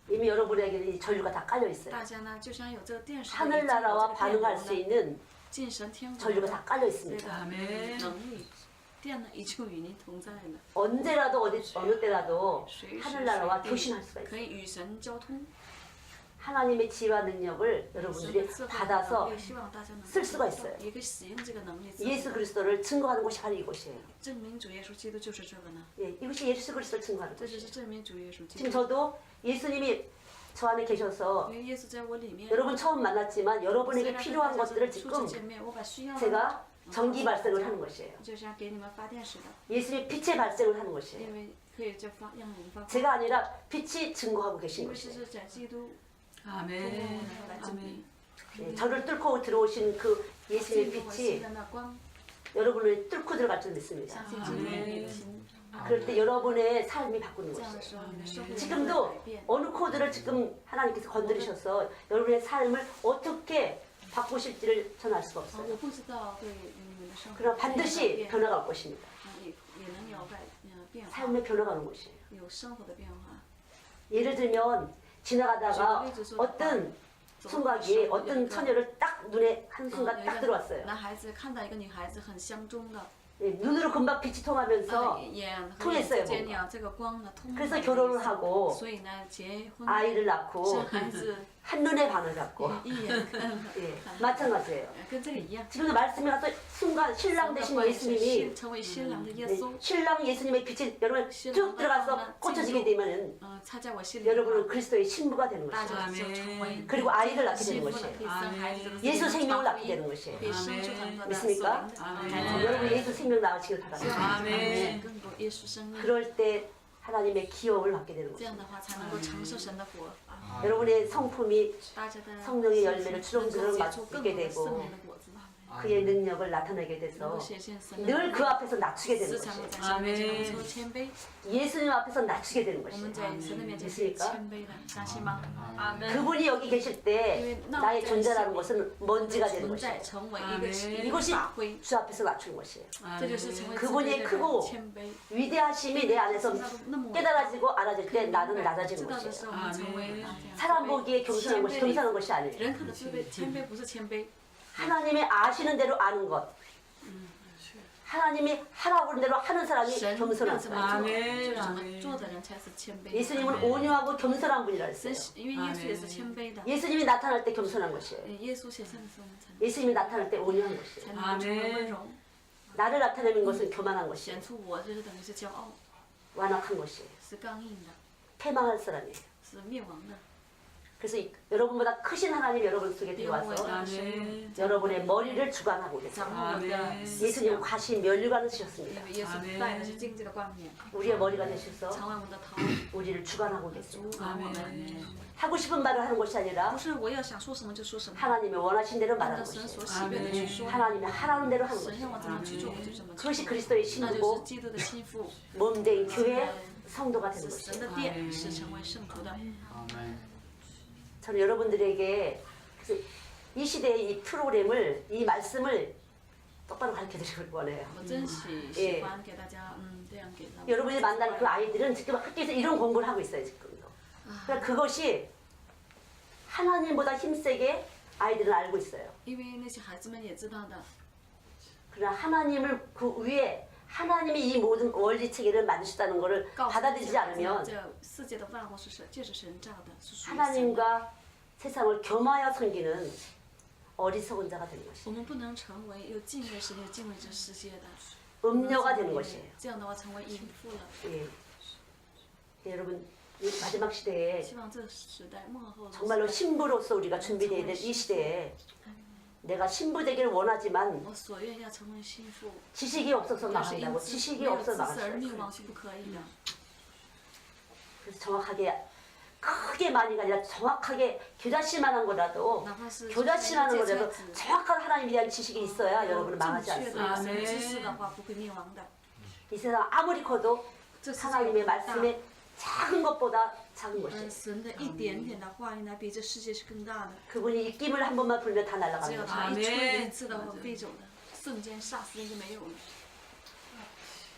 이미 여러분에게는 이 전류가 다 깔려 있어요. 大家呢就像有这个电视里已经有这 하늘나라와 个电 반응할 流 수 呢， 있는 进神天国 전류가 的 다 깔려 这 있습니다. 个 아멘. 能力，电呢已经与您同在了， 언제라도 어느 때라도 随时 하늘나라와 随 교신할 地 수가 可 있어요. 以与神交通。 하나님의 지혜와 능력을 神 여러분들이 的智慧能 받아서 力，希望大家能 쓸 够 수가 得到 있어요 也可以使用这个能力， 예수 그리스도를 증거하는 곳이 바로 이곳이에요. 证明主耶稣基督就是这个呢， 예, 이것이 예수 그리스도를 증거하는 这就 곳이에요. 是证明主耶稣基 지금 督。 저도 예수님이 저 안에 계셔서 因为耶稣在我里面， 여러분 처음 만났지만 虽 여러분에게 然跟大 필요한 家 것들을 初 지금 次见面，我把需要的 제가 전기 발생을 하는 것이에요. 就像给你们发电似的， 예수님이 빛의 발생을 하는 것이에요. 因为可以就发让你们发， 제가 아니라 빛이 증거하고 계신 因为这 것이에요. 是在基督 아멘. 能够来证明。 예, 저를 뚫고 들어오신 그 进 예수님의 入我心 빛이 的那光， 여러분을 뚫고 들어갈 줄 믿습니다. 相信进入你的心， 그럴 때 여러분의 삶이 바꾸는 这样的 것이에요. 时候你的生活就会 지금도 改变。 어느 코드를 지금 하나님께서 건드리셔서 여러분의 삶을 어떻게 바꾸실지를 저는 알 수가 啊， 없어요. 我不知道对你们的生活 그러나 有改 반드시 变， 변화가 올 것입니다. 也能有变化， 삶의 변화가 오는 것이에요. 有生活的变化。 예를 들면 지나가다가 어떤 走 총각이 的 어떤 时候 처녀를 딱 눈에 한순간 有一 딱 个 들어왔어요. 男孩子看到一个女孩子很相中的， 예, 눈으로 금방 빛이 통하면서 眼和 통했어요 眼之间呀，这个光呢通 그래서 了 결혼을 하고 所以呢结婚 아이를 낳고 生孩子 한눈에 반을 갖고 一眼看， 예, 마찬가지예요. 跟这个一样。 지금도 말씀에 가서 순간 신랑 神的 되신 话也是 예수님이 成为新郎的耶 네, 稣， 신랑 예수님의 빛이 여러분 쭉 들어가서 꽂혀지게 되면은 他在我心里的 여러분은 话， 그리스도의 신부가 되는 大 것이에요. 家就成为 그리고 아이를 낳게 幸 되는 福了， 것이에요. 可以生孩子的， 예수 생명을 낳게 可 되는 것이에요. 以生出很多的 믿습니까? 属灵的孩 아멘. 子。 여러분 예수 생명 낳으시길 바랍니다. 让 아멘. 更多耶稣生命， 그럴 때 하나님의 기업을 받게 되는 这样 것입니다. 的话才能够承受神的国。 여러분의 성품이 大家的 성령의 열매를 能够 주렁주렁 结出更 맛있게 多的 되고 圣灵的果子， 그의 능력을 나타내게 能 돼서 够显现神的 늘 그 앞에서 낮추게 되는 时常 것이에요. 在神面前能够谦卑， 예수님 앞에서 낮추게 되는 我 것이에요. 们在神的面前是谦卑的，相信吗？ 그분이 여기 계실 때 나의 존재라는 것은 我的 먼지가 되는 存在 것이에요. 成为一个 이것이 法灰， 주 앞에서 낮추는 것이에요. 这就是成为 그 自 분이 卑的 크고 人谦卑。 위대하심이 내 안에서 那么 깨달아지고 알아질 때 나는 知 낮아지는 道的时 것이에요. 候，我们成为这样 사람 보기에 겸손한 것이 谦卑 겸손한 것이 아니에요. 人看的自卑，谦卑不是谦卑， 하나님이 아시는 대로 아는 것. 하나님이 하라고 하는 대로 하는 사람이 神 겸손한 让怎么 사람. 做 아멘 就怎么 아멘 做的人才是谦卑的。 예수님은 온유하고 겸손한 분이라 神 했어요. 是因为耶稣也是谦卑的， 예수님이 나타날 때 겸손한 것이에요. 耶稣显现的时候，我们才 예수님이 나타날 때 온유한 것이에요. 才能够成为温柔。 나를 나타내는 것은 교만한 것이에요. 显出我就是等于是骄傲， 완악한 것이에요. 是刚硬的， 패망할 사람이에요. 是灭亡的。 그래서 여러분보다 크신 하나님 여러분 속에 比我伟 들어와서 大的神 아멘. 여러분의 머리를 주관하고 계세요. 掌握我们的 아멘 思 예수님 想， 과신 면류관을 주셨습니다. 因为耶稣带的是经济的冠冕， 우리의 머리가 되셔서 成为我们的头， 우리를 주관하고 계세요. 主管我们。 아멘. 하고 싶은 말을 하는 것이 아니라 不是我要想说什么就说什么， 하나님이 원하신 대로 按 말하는 照神 것이에요. 所喜悦的去说。 하나님이 하라는 대로 하는 神让 것이에요. 我怎么去做，我就怎么去 그것이 做。 그리스도의 那就是 신부고 基督的心腹， 몸된 교회 성도가 되는 是神 것이에요. 的殿，是成为圣徒的。 저는 여러분들에게 그래서 이 시대의 이 프로그램을 이 말씀을 똑바로 가르쳐드리길 원해요. 我真喜欢给大家，这样给他们。 여러분이 만날 그 아이들은 지금 학교에서 이런 공부를 하고 있어요 지금도. 그러니까 그것이 하나님보다 힘세게 아이들은 알고 있어요. 因为那些孩子们也知道的， 그러나 하나님을 그 위에 하나님이 이 모든 원리 체계를 만드셨다는 것을 告诉 받아들이지 这孩子们 않으면 这世界的万物是神，就是神造的，是属于神的。 하나님과 세상을 겸하여 섬기는 어리석은 자가 되는 것이에요. 我们不能成为又敬畏神又敬畏这世界的， 음녀가 되는 것이에요. 这样的话成为淫妇了。 예. 예, 여러분 이 마지막 시대에 希望这个时代幕后的时代 정말로 신부로서 우리가 준비되어야 될 이 시대에 내가 신부 되기를 원하지만 我所愿要成为心腹， 지식이 없어서 但是因 망한다고 知 지식이 没有 없어 知识 망할 而 수 灭 없어요. 亡是不可以的。 그래서 정확하게 크게 많이가 아니라 정확하게 교자씨만한 거라도 哪怕是 교자씨만한 这 거라도 子 정확한 하나님에 대한 지식이 있어야 有 여러분은 正 망하지 确 않습니다. 的神知识的话，不会灭亡的。 이 세상 아무리 커도 这世界有 하나님의 多大？ 말씀에 작은 것보다 작은 것이에요. 神的一点点的话语呢，比这世界是更大的。 그분이 입김을 한 번만 불면 다 只 날아가는 有 거예요. 他一吹一次的话飞走的，瞬间霎时间就没有了。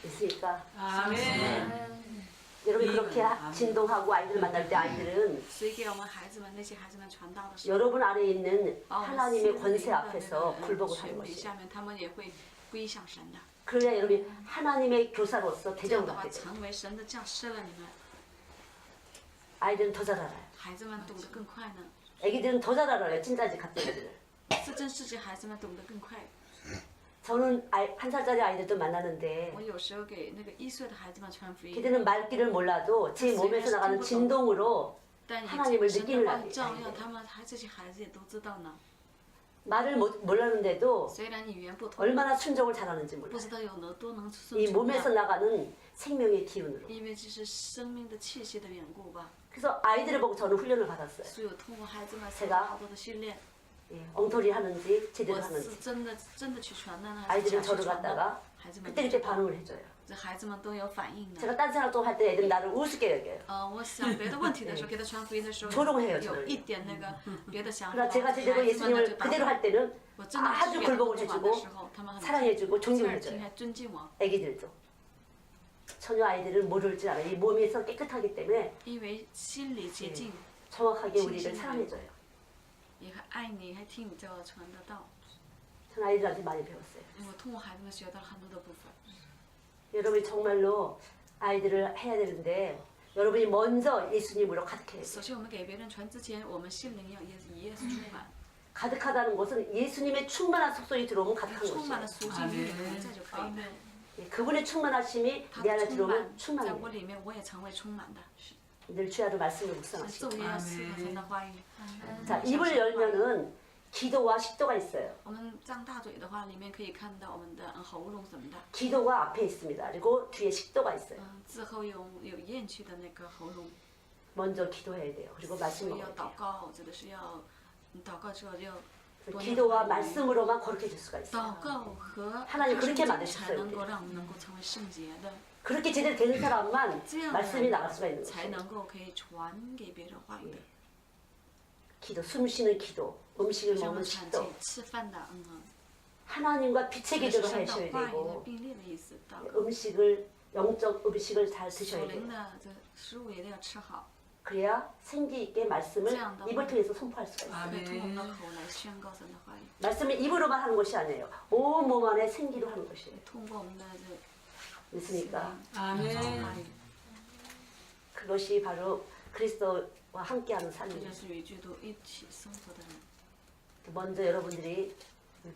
있으니까 아멘. 여러분이 그렇게 아멘. 진동하고 아이들을 만날 때 아이들은 所以给我们孩子们那些孩子们传道的时候， 여러분 안에 있는 把我们 하나님의 心灵 권세 的 앞에서 那个 굴복을 权 하는 柄 것이에요. 下面，他们也会归向神的。 그래야 여러분이 하나님의 교사로서 这样 대접을 的话， 받게 돼요. 成为神的教师了，你们 아이들은 더 잘 알아요. 孩子们懂得更快呢。 애기들은 더 잘 알아요. 찐짜지 가짜들을. 自真世界孩子们懂得更快。 저는 한 살짜리 아이들도 만나는데 我有时候给那个1岁的孩子们传福音， 걔들은 말귀를 몰라도 제 몸에서 나가는 진동으로 但 하나님을 你神 느끼는 的话 아이- 照样， 아이들. 他们这些孩子也都知道呢。 말을 몰랐는데도 虽然语言不通， 얼마나 순종을 잘하는지 不 몰라요. 知道有多能 이 顺从 몸에서 的， 나가는 생명의 기운으로. 因为这是生命的气息的缘故吧。 그래서 아이들을 보고 저는 훈련을 받았어요. 所以我通过孩子们 제가 受到好多的训练， 예, 엉터리 하는지 제대로 我是 하는지 真的去传呢，还是 아이들은 假去 저를 传呢？ 갖다가 孩子们 그때그때 반응을 해줘요. 这孩子们都有反应的。 제가 딴 생각 좀 할 때 애들 나를 우습게 여겨요. 我想别的问题的时候，给他传福音的时候， 조롱해요 有 저를. 一点那个别的想法。 그러나 제가 제대로 孩子们呢 예수님을 就打 그대로 할 때는 我真的 아주 去给他 굴복을 们传的 해주고 时候，他们很 사랑해주고 侧耳 존경해줘요. 听，还尊敬我。 애기들도. 전혀 아이들은 모를 줄 알아요. 이 몸에서 깨끗하기 때문에 因为心里洁净， 정확하게 우리를 사랑해줘요. 也很爱你，还听你叫我传的道。 저는 아이들한테 많이 배웠어요. 我通过孩子们学到了很多的部分。 여러분이 정말로 아이들을 해야 되는데 여러분이 먼저 예수님으로 가득해야 돼요. 首先，我们给别人传之前，我们心灵要以耶稣充满， 가득하다는 것은 예수님의 충만한 속성이 들어오면 가득한 充满了 것이에요. 属性与灵在就可以了。 예, 그분의 충만하심이 他 내 的 안에 充 들어오면 满在 충만해요. 我里面，我也成为充满的。 늘 주야로 말씀을 是 묵상하시고. 昼夜要思考神的话语。 자, 입을 열면은 기도와 식도가 있어요. 我们张大嘴的话，里面可以看到我们的喉咙什么的。 기도가 앞에 있습니다. 그리고 뒤에 식도가 있어요. 之后有咽气的那个喉咙， 먼저 기도해야 돼요. 그리고 所 말씀 以要 먹어야 祷 돼요. 告，这个是要祷告之后要 그래서 기도와 말씀으로만 거룩해질 수가 있어요. 祷告和 하나님 圣 그렇게 经 만드셨어요 才能够让我们能够成为圣洁的， 그렇게 제대로 되는 사람만 这样 말씀이 的 나갈 수가 있는 才 거예요. 能够可以传给别人话语的。 기도, 숨 쉬는 기도, 음식을 像我 먹는 们传 식도. 经吃饭的，하나님과 빛의 这是 기도를 神的 하셔야 话语的 되고 并列的意思。祷告 음식을 영적 음식을 잘 属 드셔야 灵 돼요. 的这食物也得要吃好， 그래야 생기 있게 말씀을 这样的 입을 통해서 선포할 수가 있어요. 可以通过我们的口来宣告神的话语， 말씀을 입으로만 하는 것이 아니에요. 온 몸 안에 생기로 하는 것이에요. 通过我们的这 믿습니까? 话 아멘. 语， 그것이 바로 그리스도와 함께하는 这 삶이에요. 就是与基督一起生活的人。 먼저 여러분들이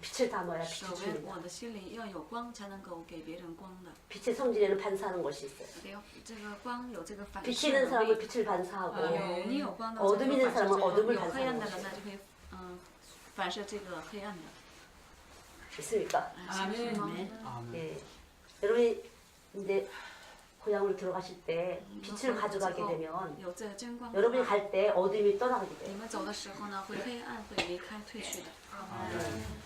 빛을 담아야 首 빛이 先， 줍니다. 我的心灵要有光，才能够给别人光的。 빛의 성질에는 반사하는 것이 있어요. 得有这个光有这个反 빛이 射 있는 能 사람은 力。 빛을 반사하고 有你有光的， 어둠 就 있는 会反射 사람은 这个 어둠을 有黑暗的 반사하는 人，那 것이에요. 就会反射这个黑暗的。 있습니까? 相信吗？ 아멘. 예. 여러분이 이제 고향으로 들어가실 때 빛을 가져가게 되면 有这个真光， 여러분이 갈 때 어둠이 떠나게 你 돼요. 们走的时候呢，会黑暗会离开退去的，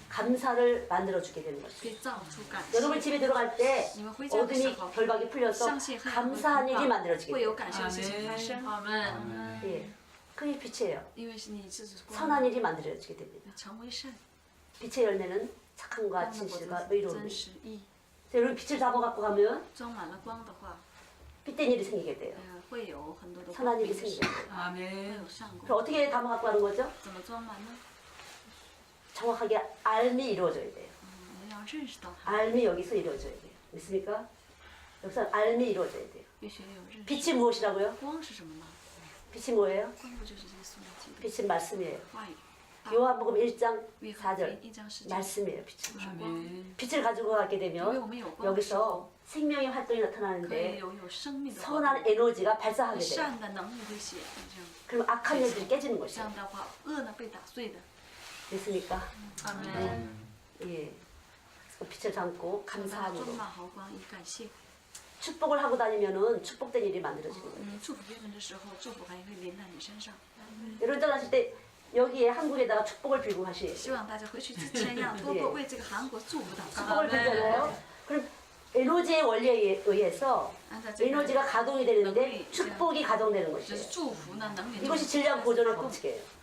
감사를 만들어주게 되는 可 것이에요. 以造出感 여러분 谢。 집에 들어갈 때 你们回家的时 어둠이 候， 결박이 풀려서 相信黑暗会 감사한 일이 会 만들어지게 有 돼요. 感谢的事情发生， 아멘. 예. 그게 빛이에요. 因为是你自己光， 선한 일이 만들어지게 됩니다. 成为善， 빛의 열매는 착함과 光的果 진실과 子真 의로움이. 实义， 여러분 빛을 잡아 갖고 가면 装满了光的话， 빛된 일이 생기게 돼요. 会有很多的 선한 光 일이 明的事， 생기게 돼요. 会 아멘. 有善 그럼 果。 어떻게 담아 갖고 가는 거죠? 怎么装满呢？ 정확하게 알미 이루어져야 돼요. 我们要认识到它， 알미 여기서 이루어져야 돼요. 믿습니까? 여기서 알미 이루어져야 돼요. 必须得有认识。 빛이 무엇이라고요? 光是什么呢？ 빛이 뭐예요? 光不就是这个素基督 빛은 말씀이에요. 话语？ 요한복음 1장 约翰福 4절 音1章10节， 말씀이에요. 빛은. 是光。 아멘. 빛을 가지고 가게 因为 되면 我们有光的时候， 여기서 생명의 활동이 可以 나타나는데 有生命的活 선한 动， 에너지가 발사하게 돼요. 善的能力会显现。 그럼 악한 일들이 깨지는 这 것이에요. 样的话，恶呢被打碎的。 믿습니까? 아멘. 예. 그래서 빛을 담고 装 감사함으로 满豪光，以感谢。 축복을 하고 다니면은 축복된 일이 만들어지는 거예요. 祝福别人的时候，祝福还会临到你身上。 여러분 떠나실 때 여기에 한국에다가 축복을 빌고 가시에요. 希望大家回去之前要多多为这个韩国祝福祷告。 축복을 빌잖아요. 그럼 에너지의 원리에 의해서 按照这个， 에너지가 가동이 되는데 축복이 가동되는 就 것이에요. 是祝福呢，能力 이것이 질량 보존의 법칙이에요.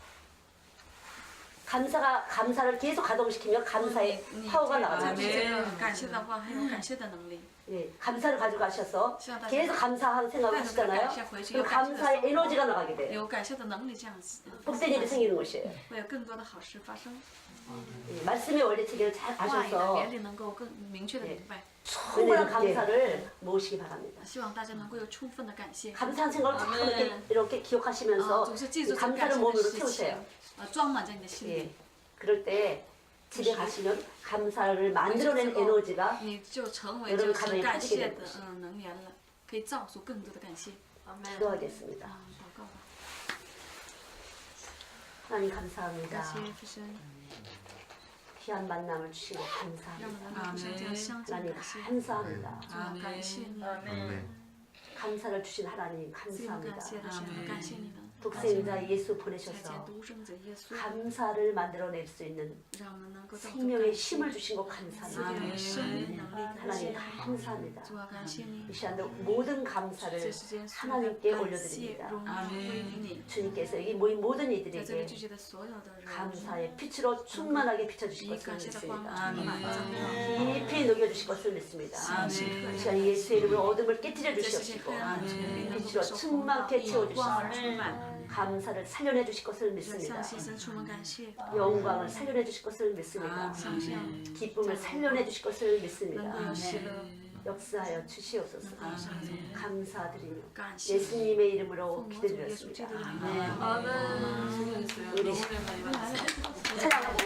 감사를 계속 가동시키면 감사의 你 파워가 这 나가죠. 这个感谢的话，还有感谢的能力。 예, 감사를 가지고 가셔서 시원하다. 계속 감사하는 생각을 하시잖아요. 그럼 감사의 에너지가 나가게 돼요. 有感谢的能力，这样子 복된 일이 생기는 것이에요. 会有更多的好事发生。 예, 말씀의 원리 체계를 잘 话语的 아셔서 原理能够更明确的明白。 충분한 감사를 모으시기 바랍니다. 希望大家能够有充分的感谢。 감사한 생각을 다 이렇게 기억하시면서 总是记住 이 这感 감사를 谢的 몸으로 事情 채우세요. ，装满在你的心 예, 里。 그럴 때 집에 가시면 감사를 만들어낸 에너지가 你就成为 여러분 就是 가정에 感 퍼지게 谢 되는 的 것이죠. 能源了，可以造出更多的感谢。 기도하겠습니다. 祷告吧， 하나님 感 감사합니다. 谢父神， 귀한 만남을 주시고 让我 감사합니다. 们能够这样相见， 하나님 感谢， 감사합니다. 主要感谢你， 감사를 주신 하나님 最有感 감사합니다. 谢的神，感谢你们，感谢 독생자 你 예수 差遣 보내셔서 独生者耶稣， 감사를 만들어낼 수 있는 让我们能够造出 생명의 感谢， 힘을 주신 것 赐 감사합니다. 给我们生命能力，感 하나님 谢， 감사합니다. 主要感谢你 이 ， 시간도 모든 这 감사를 时间所有的 하나님께 感谢 올려드립니다. 荣耀归于你， 주님께서 여기 모인 모든 在这里 이들에게 聚集的所有的人， 감사의 빛으로 충만하게 비춰주실 以 것을 感谢的光 믿습니다. 充满照耀。 깊이 녹여주실 것을 믿습니다. 아멘. 이 시간 예수의 이름으로 어둠을 깨뜨려 这世界 주시옵시고 黑暗的权柄能够 빛으로 受 충만케 以光而 채워주시고 充满， 감사를 살려내 주실 것을 向 믿습니다. 牺牲充满感谢， 영광을 살려내 주실 것을 믿습니다. 相信 기쁨을 살려내 주실 것을 能够 믿습니다. 有喜乐， 역사하여 주시옵소서. 能够上天， 감사드리며 感谢 예수님의 奉 이름으로 我主耶稣基 기도드렸습니다. 督的名。 수고했어요. 우리 너무 오랜만에 만났어요. 찬양하고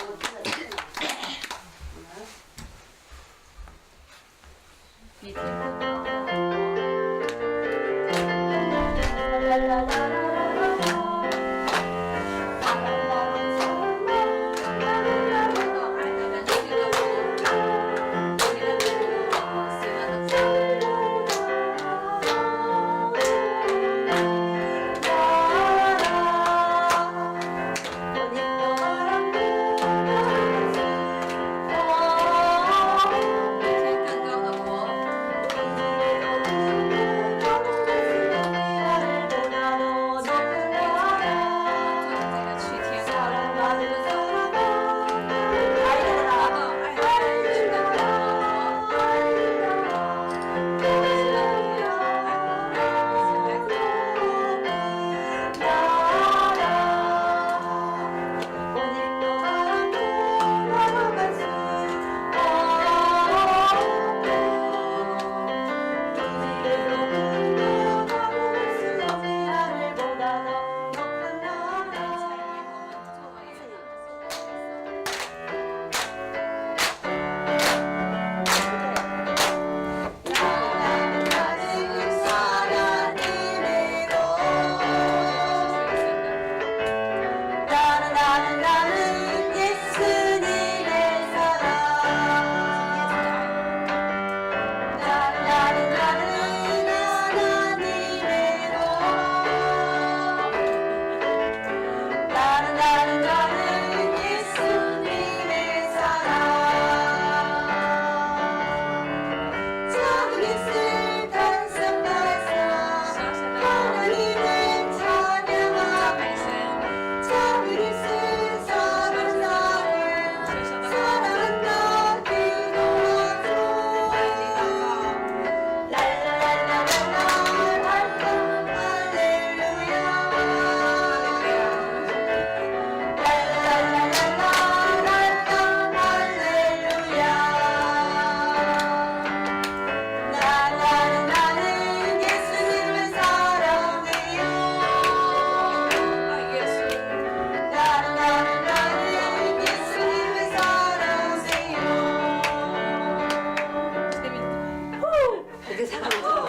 이렇게 생각하는 그렇죠?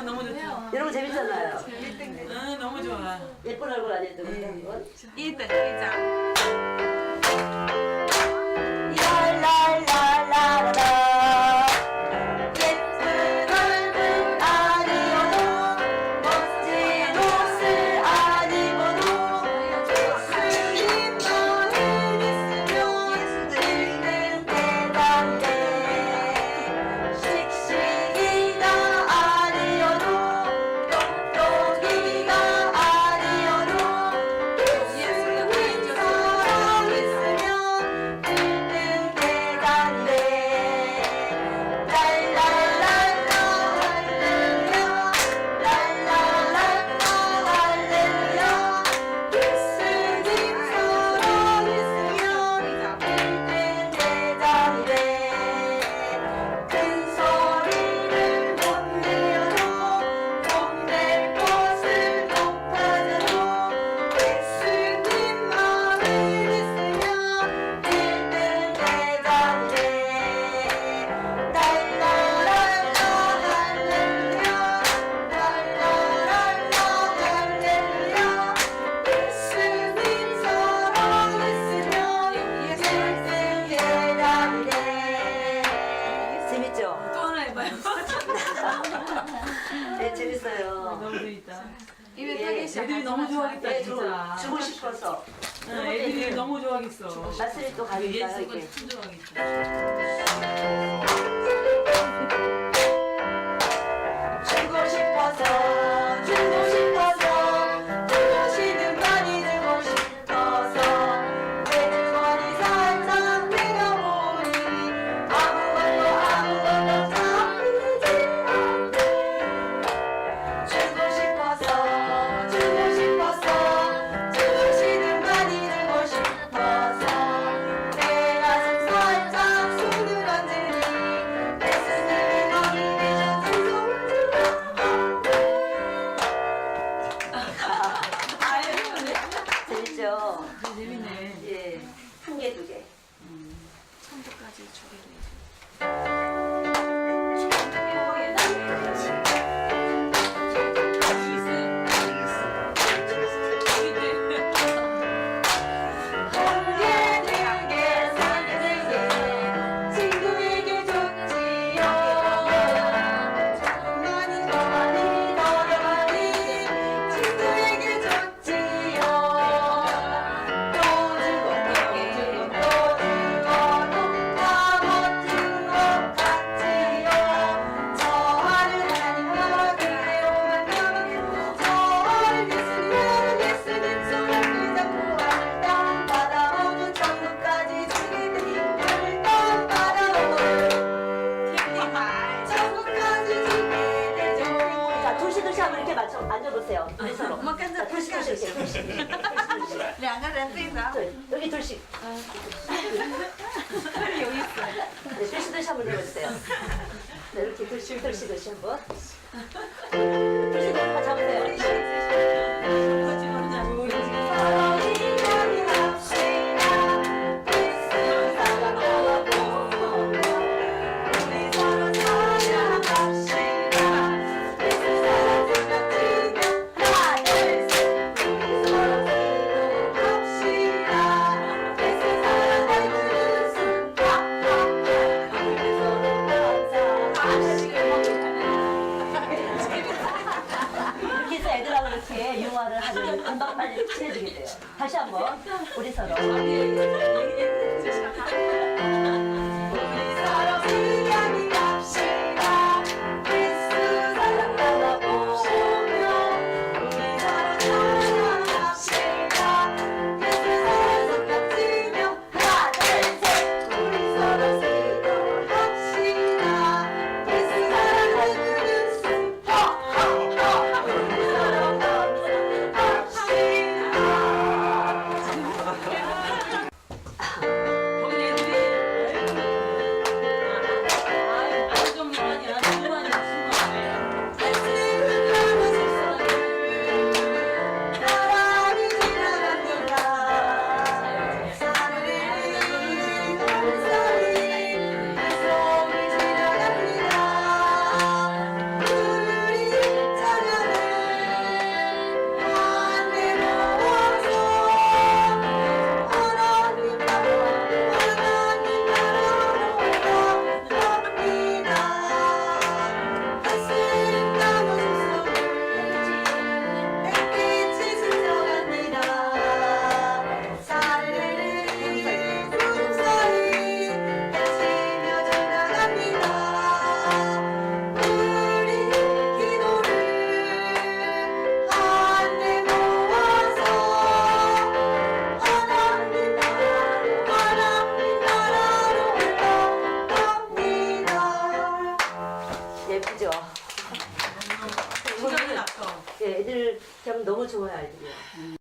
너무 좋다. 여러분 재밌잖아요. 너무 좋아. 예쁜 얼굴 아니어도 그런 건. 一等一奖。 랄랄랄랄라 예쁜 얼굴 아니어도 멋진 옷을 안 입어도 예수님만을 믿으면 우리는 대단해 씩씩이가 아니어도 똑똑이가 아니어도 예수님만을 애들이 너무 좋아하겠다 네, 진짜. 주고 싶어서. 응, 애들이 너무 좋아하겠어. 마술이 또 가니까 예술은 이렇게. 참 좋아하겠다. 주고 싶어서 주고 싶어서 주시는 많이 주고 싶어서 내 주머니 살짝 내려보니 아무것도 잡히지 않네. 주고 싶어서 주시는 많이 주고 싶어서 내 가슴 살짝 손을 얹으니 내 스승이 거기 계셔 두 손을 재밌죠? 재밌네. 예. 한 개, 두 개. 천도까지 초계를 해줘. 한개 두개 세개 친구에게 줬지요 조금 많이 더 많이 더 많이 친구에게 줬지요 또 주고 또 주고 다 멋진 것 같지요 저 하늘 하니까 그대로만 가면 저 예수님 손을 잡고 하늘 땅 바다 모두 천국까지 주게 되니 하늘 땅 바다 모두 천국까지 주게 되죠 자, 둘씩 한번 이렇게 맞춰 앉아보세요. 우리 서로. 자, 둘씩 이렇게. 둘씩. 两个人对着 네, 여기 둘씩. 네, 둘씩 한번 해보세요. 네, 이렇게 둘씩 한번. 둘씩 다 잡으세요. 사랑이 합시다 예수 사랑하고 우리 서로 사랑합시다 예수 사랑 생각지며 하나 둘셋 우리 서로 기도합시다 예수 사랑 닮은 웃음 하하하 우리 서로 감사합시다 이렇게 해서 애들하고 이렇게 융화를 하면 금방 빨리 친해지게 돼요. 다시 한번 우리 서로. 우리 서로 이야기합시다 예수 사랑 나눠보며 우리 서로 사랑합시다 예수 사랑 손뼉치며 하나 둘셋 우리 서로 기도합시다 예수 사랑 닮은 웃음 하하하 우리 서로 감사합시다 거기 애들이 아주 정리만이야. 수만이야 수만. 사랑이 지나갑니다. 사랑이 걸음소리 숨이 지나갑니다. 우리 찬양을 한데 모아서 하나님 따라 갑니다. 가슴 나무 속을 햇빛이 스쳐갑니다. 사르르 구름소리 헤치며 지나갑니다. 우리 기도를 한데 모아서 하나님 나라로 올라갑니다. 예쁘죠? 굉장히 아까워. 예, 애들 그냥 너무 좋아요, 아이들이.